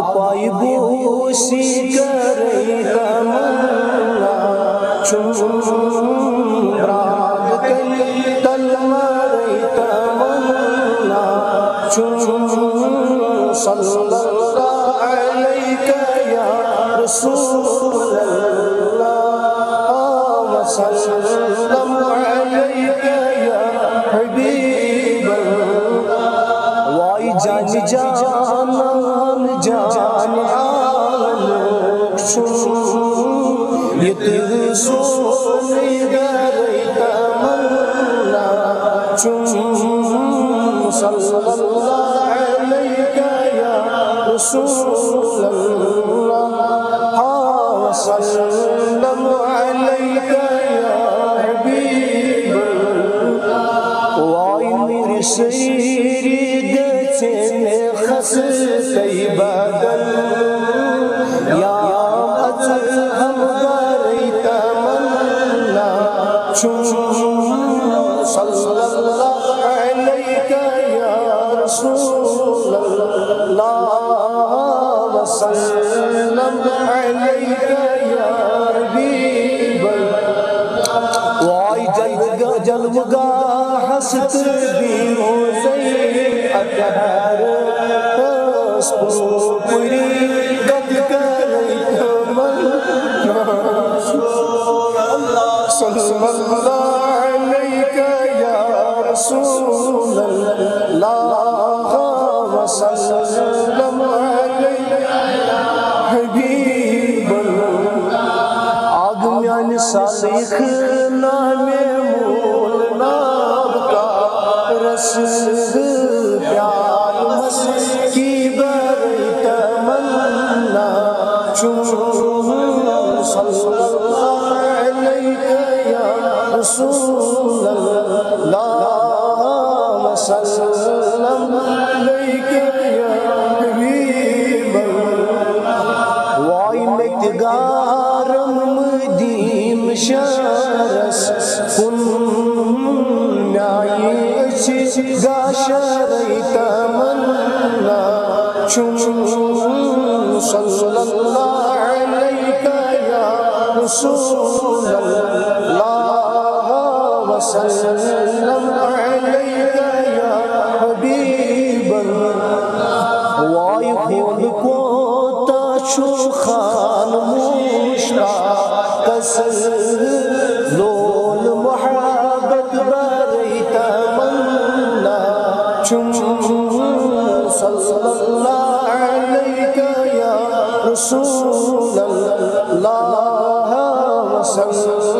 پائی بوسی کرئی تمنا براد کئی تل مرئی تمنا صلی اللہ علیہ یا رسول اللہ وسلم علیہ یا حبیب اللہ وائی جان جانان جان آلوک یت سونی گرئی تمنا صلی اللہ علیہ یا رسول اللہ وسلم علیہ یا حبیب اللہ وائی میری سیری گچن خستی بدل یا اذہب گرئی تمنا صلی اللہ علیہ یا رسول اللہ وسلم علیہ یا حبیب اللہ وائی جلوگاہ ہست بھی روزی اطہر پوری گد کرئی تمنا صلی اللہ علیہ یا رسول اللہ وسلم علیہ یا حبیب اللہ آگ میان صالح نام مول ناب کا رس پیار مسیح کی برئی تمنا صلی اللہ علیہ یا رسول اللہ وسلم علیہ یا حبیب اللہ وائی مکتگارم مدیم شرس کن میائی اچھی گاشرئی تمنا صلی اللہ علیہ یا رسول اللہ وسلم علیہ یا حبیب اللہ وائی خون کو تاشو خان مشتاق لول محبت برئی تمنا صلی اللہ علیہ یا رسول اللہ وسلم